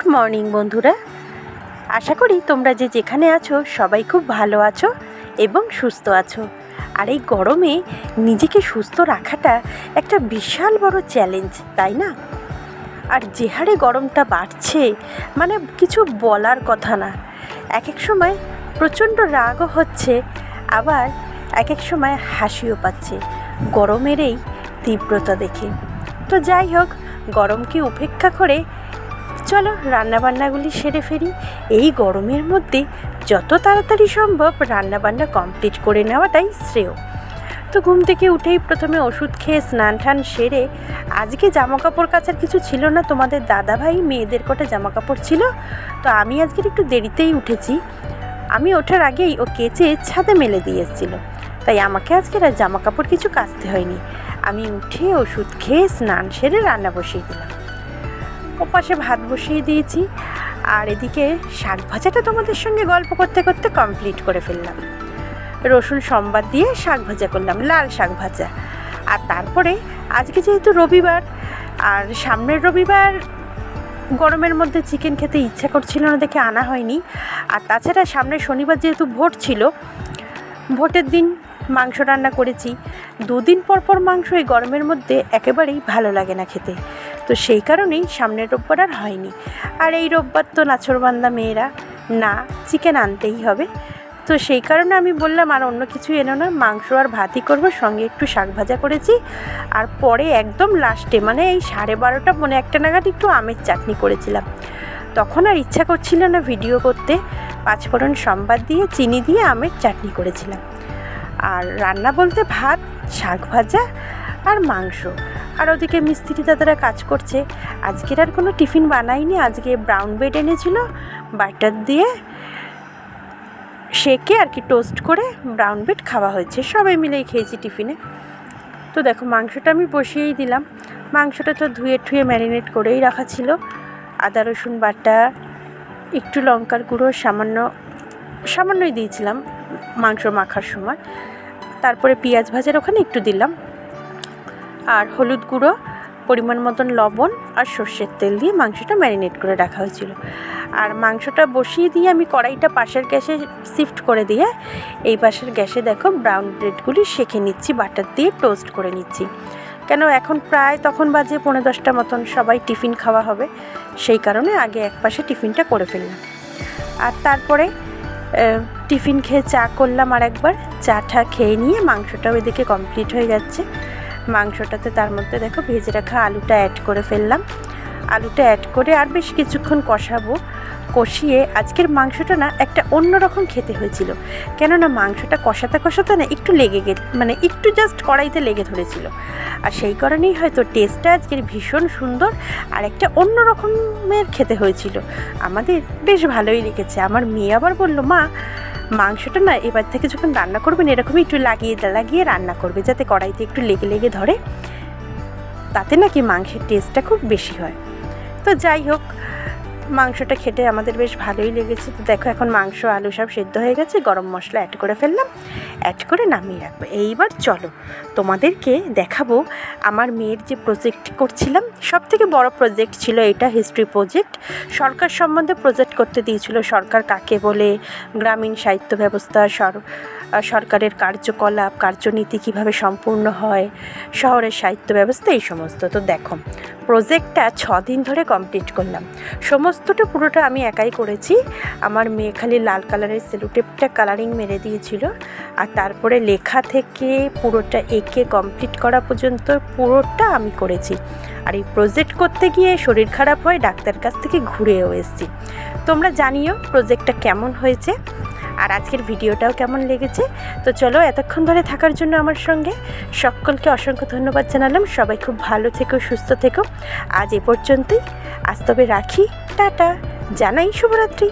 Good morning বন্ধুরা, আশা করি তোমরা যে যেখানে আছো সবাই খুব ভালো আছো এবং সুস্থ আছো। আর এই গরমে নিজেকে সুস্থ রাখাটা একটা বিশাল বড় চ্যালেঞ্জ, তাই না? আর যে হারে গরমটা বাড়ছে মানে কিছু বলার কথা না। এক এক সময় প্রচণ্ড রাগও হচ্ছে, আবার এক এক সময় হাসিও পাচ্ছে গরমের এই তীব্রতা দেখে। তো যাই হোক, গরমকে উপেক্ষা করে চলো রান্নাবান্নাগুলি সেরে ফেলি। এই গরমের মধ্যে যত তাড়াতাড়ি সম্ভব রান্নাবান্না কমপ্লিট করে নেওয়াটাই শ্রেয়। তো ঘুম থেকে উঠেই প্রথমে ওষুধ খেয়ে স্নান টান সেরে, আজকে জামাকাপড় কাচার কিছু ছিল না, তোমাদের দাদাভাই মেয়েদের কটা জামাকাপড় ছিল, তো আমি আজকের একটু দেরিতেই উঠেছি। আমি ওঠার আগেই ও কেচে ছাদে মেলে দিয়ে এসেছিলো, তাই আমাকে আজকের আর জামাকাপড় কিছু কাচতে হয়নি। আমি উঠে ওষুধ খেয়ে স্নান সেরে রান্না বসিয়ে দিলাম। ওপাশে ভাত বসিয়ে দিয়েছি, আর এদিকে শাক ভাজাটা তোমাদের সঙ্গে গল্প করতে করতে কমপ্লিট করে ফেললাম। রসুন সম্বার দিয়ে শাক ভাজা করলাম, লাল শাক ভাজা। আর তারপরে আজকে যেহেতু রবিবার, আর সামনের রবিবার গরমের মধ্যে চিকেন খেতে ইচ্ছা করছিল না দেখে আনা হয়নি। আর তাছাড়া সামনের শনিবার যেহেতু ভোট ছিল, ভোটের দিন মাংস রান্না করেছি। দুদিন পর পর মাংস এই গরমের মধ্যে একেবারেই ভালো লাগে না খেতে, তো সেই কারণেই সামনের রোববার আর হয়নি। আর এই রোববার তো নাছোড়বান্দা মেয়েরা, না চিকেন আনতেই হবে। তো সেই কারণে আমি বললাম আর অন্য কিছু এনো না, মাংস আর ভাতই করবো, সঙ্গে একটু শাক ভাজা করেছি। আর পরে একদম লাস্টে মানে এই 12:30 পৌনে 1 নাগাদ একটু আমের চাটনি করেছিলাম। তখন আর ইচ্ছা করছিল না ভিডিও করতে, 5 ফোড়ন সম্বার দিয়ে চিনি দিয়ে আমের চাটনি করেছিলাম। আর রান্না বলতে ভাত, শাক ভাজা আর মাংস। আর ওদিকে মিস্ত্রি দাদারা কাজ করছে। আজকের আর কোনো টিফিন বানাইনি, আজকে ব্রাউন ব্রেড এনেছিল, বাটার দিয়ে সেকে আর কি টোস্ট করে ব্রাউন ব্রেড খাওয়া হয়েছে, সবাই মিলেই খেয়েছি টিফিনে। তো দেখো মাংসটা আমি বসিয়েই দিলাম। মাংসটা তো ধুয়ে ম্যারিনেট করেই রাখা ছিল। আদা রসুন বাটা, একটু লঙ্কার গুঁড়ো সামান্যই দিয়েছিলাম মাংস মাখার সময়। তারপরে পেঁয়াজ ভাজার ওখানে একটু দিলাম, আর হলুদ গুঁড়ো, পরিমাণ মতন লবণ আর সর্ষের তেল দিয়ে মাংসটা ম্যারিনেট করে রাখা হয়েছিল। আর মাংসটা বসিয়ে দিয়ে আমি কড়াইটা পাশের গ্যাসে শিফট করে দিয়ে এই পাশের গ্যাসে দেখো ব্রাউন ব্রেডগুলি সেঁকে নিচ্ছি, বাটার দিয়ে টোস্ট করে নিচ্ছি। কেন এখন প্রায় তখন বাজে 10:45 মতন, সবাই টিফিন খাওয়া হবে, সেই কারণে আগে এক পাশে টিফিনটা করে ফেললাম। আর তারপরে টিফিন খেয়ে চা করলাম, আর একবার চাটা খেয়ে নিয়ে মাংসটাও এদিকে কমপ্লিট হয়ে যাচ্ছে। মাংসটাতে তার মধ্যে দেখো ভেজে রাখা আলুটা অ্যাড করে ফেললাম। আলুটা অ্যাড করে আর বেশ কিছুক্ষণ কষাবো। কষিয়ে আজকের মাংসটা না একটা অন্যরকম খেতে হয়েছিল, কেননা মাংসটা কষাতে না একটু মানে একটু জাস্ট কড়াইতে লেগে ধরেছিল। আর সেই কারণেই হয়তো টেস্টটা আজকের ভীষণ সুন্দর আর একটা অন্য রকমের খেতে হয়েছিল। আমাদের বেশ ভালোই লেগেছে। আমার মেয়ে আবার বললো, মা মাংসটা না এবার থেকে যখন রান্না করবেন এরকমই একটু লাগিয়ে রান্না করবে, যাতে কড়াইতে একটু লেগে ধরে, তাতে নাকি মাংসের টেস্টটা খুব বেশি হয়। তো যাই হোক, মাংসটা খেতে আমাদের বেশ ভালোই লেগেছে। তো দেখো এখন মাংস আলু সব সেদ্ধ হয়ে গেছে, গরম মশলা অ্যাড করে ফেললাম, অ্যাড করে নামিয়ে রাখবো। এইবার চলো তোমাদেরকে দেখাবো আমার মেয়ের যে প্রজেক্ট করছিলাম, সব থেকে বড় প্রজেক্ট ছিল এটা, হিস্ট্রি প্রজেক্ট। সরকার সম্বন্ধে প্রজেক্ট করতে দিয়েছিল, সরকার কাকে বলে, গ্রামীণ সাহিত্য ব্যবস্থা, সরকারের কার্যকলাপ, কার্যনীতি কীভাবে সম্পূর্ণ হয়, শহরের সাহিত্য ব্যবস্থা, এই সমস্ত। তো দেখো প্রজেক্টটা 6 দিন ধরে কমপ্লিট করলাম। সমস্তটা পুরোটা আমি একাই করেছি। আমার মেয়ে খালি লাল কালারের সেলোটেপটা কালারিং মেরে দিয়েছিল, আর তারপরে লেখা থেকে পুরোটা এঁকে কমপ্লিট করা পর্যন্ত পুরোটা আমি করেছি। আর এই প্রজেক্ট করতে গিয়ে শরীর খারাপ হয়, ডাক্তার কাছ থেকে ঘুরেও এসেছি। তোমরা জানিও প্রজেক্টটা কেমন হয়েছে আর আজকের ভিডিওটাও কেমন লেগেছে। তো চলো, এতক্ষণ ধরে থাকার জন্য আমার সঙ্গে সকলকে অসংখ্য ধন্যবাদ জানালাম। সবাই খুব ভালো থেকো, সুস্থ থেকো। আজ এ পর্যন্তই, আজ তবে রাখি, টাটা, জানাই শুভরাত্রি।